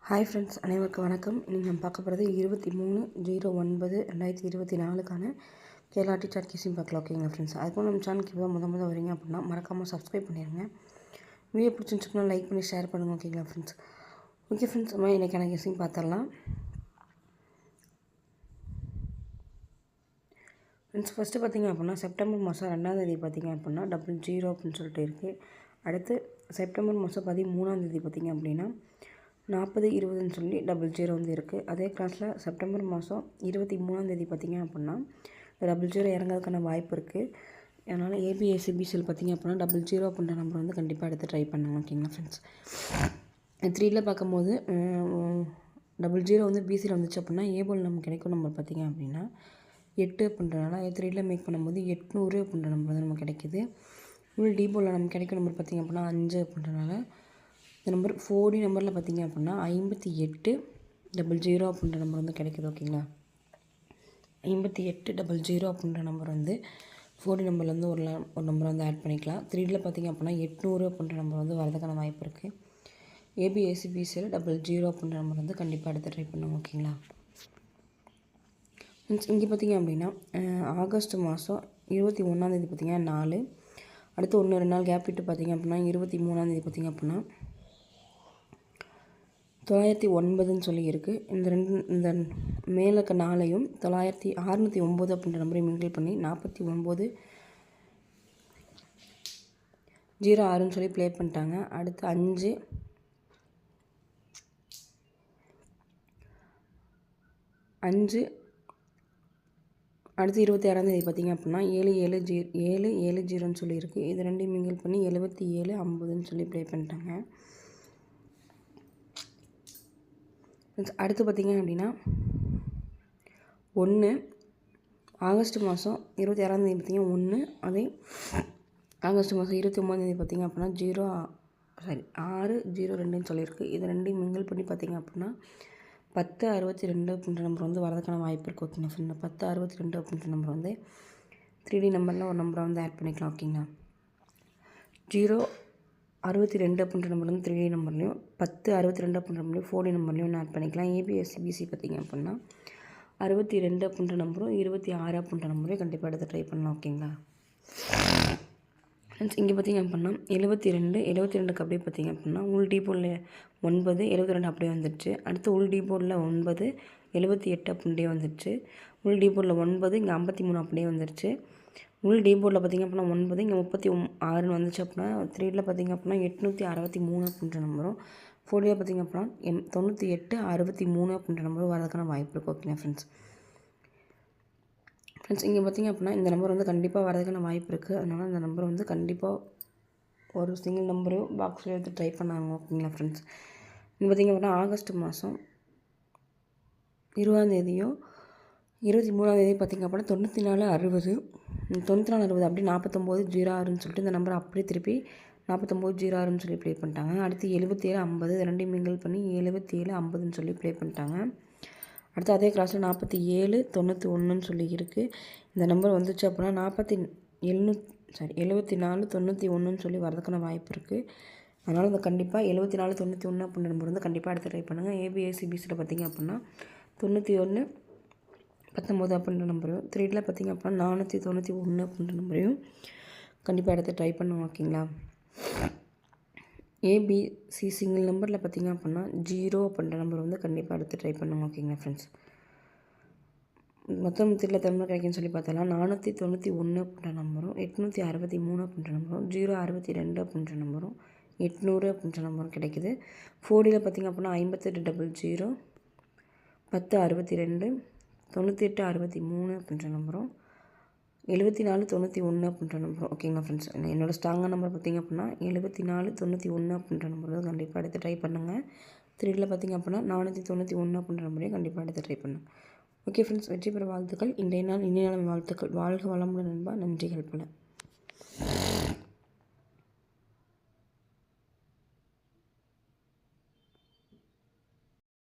Hi friends, அனைவருக்கும் வணக்கம். இன்றைக்கி நம்ம பார்க்க போகிறது 23/09/2024 கேரளா டீச்சர் கேஸையும் பார்க்கலாம். ஓகேங்களா ஃப்ரெண்ட்ஸ், அதுக்கு நம்ம சேனலுக்கு இப்போ முத வரீங்க அப்படின்னா மறக்காமல் சப்ஸ்கிரைப் பண்ணிடுங்க. வீடியோ பிடிச்சிருந்துச்சுன்னா லைக் பண்ணி ஷேர் பண்ணுங்கள். ஓகேங்களா ஃப்ரெண்ட்ஸ். ஓகே ஃப்ரெண்ட்ஸ், நம்ம இன்றைக்கான கேஸையும் பார்த்துடலாம். ஃப்ரெண்ட்ஸ், ஃபஸ்ட்டு பார்த்திங்க அப்படின்னா செப்டம்பர் மாதம் 2ஆம் தேதி பார்த்திங்க அப்படின்னா 00 அப்படின்னு சொல்லிட்டு இருக்குது. அடுத்து செப்டம்பர் மாதம் 13ஆம் தேதி பார்த்திங்க அப்படின்னா 40-20ன்னு சொல்லி 00 வந்து இருக்குது. அதே கிளாஸில் செப்டம்பர் மாதம் 23ஆம் தேதி பார்த்திங்க அப்படின்னா 00 இறங்கிறதுக்கான வாய்ப்பு இருக்குது. அதனால் ஏபிஎஸ்சிபிசியில் பார்த்திங்க அப்படின்னா 00 அப்படின்ற நம்பர் வந்து கண்டிப்பாக எடுத்து ட்ரை பண்ணுங்க. ஓகேங்களா ஃப்ரெண்ட்ஸ். 3ல் பார்க்கும்போது 00 வந்து பிசியில் வந்துச்சு அப்படின்னா ஏபோல் நமக்கு கிடைக்கும் நம்பர் பார்த்திங்க அப்படின்னா 8 அப்படின்றனால 3ல் மேக் பண்ணும்போது 800 அப்படின்ற நம்பர் வந்து நமக்கு கிடைக்கிது. உள் டிபோலில் நமக்கு கிடைக்கும் நம்பர் பார்த்திங்க அப்படின்னா 5 அப்படின்றனால இந்த நம்பர் 4D நம்பரில் பார்த்திங்க அப்படின்னா 5800 அப்படின்ற நம்பர் வந்து கிடைக்குது. ஓகேங்களா, 5800 அப்படின்ற நம்பர் வந்து 4D நம்பர்லேருந்து ஒரு நம்பர் வந்து ஆட் பண்ணிக்கலாம். 3ல் பார்த்திங்க அப்படின்னா 800 அப்படின்ற நம்பர் வந்து வரதுக்கான வாய்ப்பு இருக்குது. ஏபிஎஸ்சிபிசியில் 00 அப்படின்ற நம்பர் வந்து கண்டிப்பாக எடுத்து ட்ரை பண்ணுவோம். ஓகேங்களா, இங்கே பார்த்திங்க அப்படின்னா ஆகஸ்ட் மாதம் 21ஆம் தேதி பார்த்திங்கன்னா 4, அடுத்து 1-2 நாள் கேப் விட்டு பார்த்திங்க அப்படின்னா 23ஆம் தேதி பார்த்திங்க அப்படின்னா 909ன்னு சொல்லி இருக்குது. இந்த மேலே இருக்க 4ஐயும் 609 அப்படின்ற நம்பரையும் மிங்கிள் பண்ணி 4906ன்னு சொல்லி ப்ளே பண்ணிட்டாங்க. அடுத்து 5 அடுத்து 26ஆம் தேதி பார்த்திங்க அப்படின்னா 770ன்னு சொல்லியிருக்கு. இது ரெண்டையும் மிங்கிள் பண்ணி 7750ன்னு சொல்லி ப்ளே பண்ணிட்டாங்க. அடுத்து பார்த்திங்க அப்படின்னா 1 ஆகஸ்ட் மாதம் 26ஆம் தேதி பார்த்திங்கன்னா 1, அதே ஆகஸ்ட் மாதம் 29ஆம் தேதி பார்த்திங்க அப்படின்னா 602ன்னு சொல்லியிருக்கு. இது ரெண்டையும் மிங்கிள் பண்ணி பார்த்திங்க அப்படின்னா 1062 அப்படின்ற நம்பர் வந்து வரதுக்கான வாய்ப்பு இருக்குது. ஓகேங்களா ஃப்ரெண்ட், 1062 அப்படின்ற நம்பர் வந்து 3D நம்பரில் ஒரு நம்பரை வந்து ஆட் பண்ணிக்கலாம். ஓகேங்களா, 062 அப்படின்ற நம்பர் வந்து 3D நம்பர்லையும் 1062 அப்படின்ற நம்பர்லையும் 4D நம்பர்லையும் ஒன்று ஆட் பண்ணிக்கலாம். ஏபிஎஸ்சிபிசி பார்த்திங்க அப்படின்னா 62 அப்படின்ற நம்பரும் 26 அப்படின்ற நம்பரையும் கண்டிப்பாக எடுத்து ட்ரை பண்ணலாம். ஓகேங்களா ஃப்ரெண்ட்ஸ், இங்கே பார்த்திங்க அப்படின்னா 72க்கு அப்படியே பார்த்திங்க அப்படின்னா உள் டிபோர்டில் 9, 72 அப்படியே வந்துடுச்சு. அடுத்து உள் டிபோர்டில் 9, 78 அப்படியே வந்துடுச்சு. உள் டிபோர்டில் 9, இங்கே 53 அப்படியே வந்துடுச்சு. உள் டிபோர்டில் பார்த்திங்க அப்படின்னா 9, இங்கே 36ன்னு வந்துச்சு. அப்படின்னா 3ல் பார்த்திங்க அப்படின்னா 863 அப்படின்ற நம்பரும் 4ல் பார்த்திங்க அப்படின்னா 9863 அப்படின்ற நம்பரும் வரதுக்கான வாய்ப்பு இருக்குது. ஓகேங்களா ஃப்ரெண்ட்ஸ். இங்கே பார்த்திங்க அப்படின்னா இந்த நம்பர் வந்து கண்டிப்பாக வரதுக்கான வாய்ப்பு இருக்குது. அதனால் இந்த நம்பர் வந்து கண்டிப்பாக ஒரு சிங்கிள் நம்பரையும் பாக்ஸில் எடுத்து ட்ரை பண்ணாங்க. ஓகேங்களா ஃப்ரெண்ட்ஸ். இங்கே பார்த்திங்க அப்படின்னா ஆகஸ்ட் மாதம் 20ஆம் தேதியும் 23ஆம் தேதி பார்த்திங்க அப்படின்னா 9460 அப்படி 4906ன்னு சொல்லிட்டு இந்த நம்பரை அப்படியே திருப்பி 4906ன்னு சொல்லி ப்ளே பண்ணிட்டாங்க. அடுத்து 7750 இது ரெண்டையும் மிங்கிள் பண்ணி 7750ன்னு சொல்லி ப்ளே பண்ணிட்டாங்க. அடுத்து அதே கிளாஸில் 4791ன்னு சொல்லி இருக்குது. இந்த நம்பர் வந்துச்சு அப்படின்னா 7491ன்னு சொல்லி வரதுக்கான வாய்ப்பு இருக்குது. அதனால் இந்த கண்டிப்பாக 7491 அப்படின்ற நம்பர் வந்து கண்டிப்பாக எடுத்து ட்ரை பண்ணுங்கள். ஏபிஎஸ்சிபிசியில் பார்த்திங்க அப்படின்னா 9119 அப்படின்ற நம்பரையும் 3ல் பார்த்திங்க அப்படின்னா 491 அப்படின்ற நம்பரையும் கண்டிப்பாக எடுத்து ட்ரை பண்ணுவோம். ஓகேங்களா, ஏபிசி சிங்கிள் நம்பரில் பார்த்திங்க அப்படின்னா 0 அப்படின்ற நம்பர் வந்து கண்டிப்பாக எடுத்து ட்ரை பண்ணுங்க. ஓகேங்களா ஃப்ரெண்ட்ஸ். மொத்தம் 3ல் நம்பர் கிடைக்குன்னு சொல்லி பார்த்தாலாம் 491 அப்படின்ற நம்பரும் 863 அப்படின்ற நம்பரும் 062 அப்படின்ற நம்பரும் 800 அப்படின்ற நம்பரும் கிடைக்குது. 4Dயில் பார்த்திங்க அப்படின்னா 5800 1062 9863 அப்படின்ற நம்பரும் 7491 அப்படின்ற நம்பரும். ஓகேங்களா ஃப்ரெண்ட்ஸ், என்னோடய ஸ்ட்ராங்கான நம்பர் பார்த்திங்க அப்படின்னா 7491 அப்படின்ற நம்பர் தான் கண்டிப்பாக எடுத்து ட்ரை பண்ணுங்கள். 3ல் பார்த்திங்க அப்படின்னா 491 அப்படின்ற நம்பரையும் கண்டிப்பாக எடுத்து ட்ரை பண்ணுங்கள். ஓகே ஃப்ரெண்ட்ஸ், வெற்றி பெற வாழ்த்துக்கள். இன்றைய நாள் இனிய நாள் வாழ்த்துக்கள். வாழ்க வளமுடன் நண்பா. நன்றிகள் பல.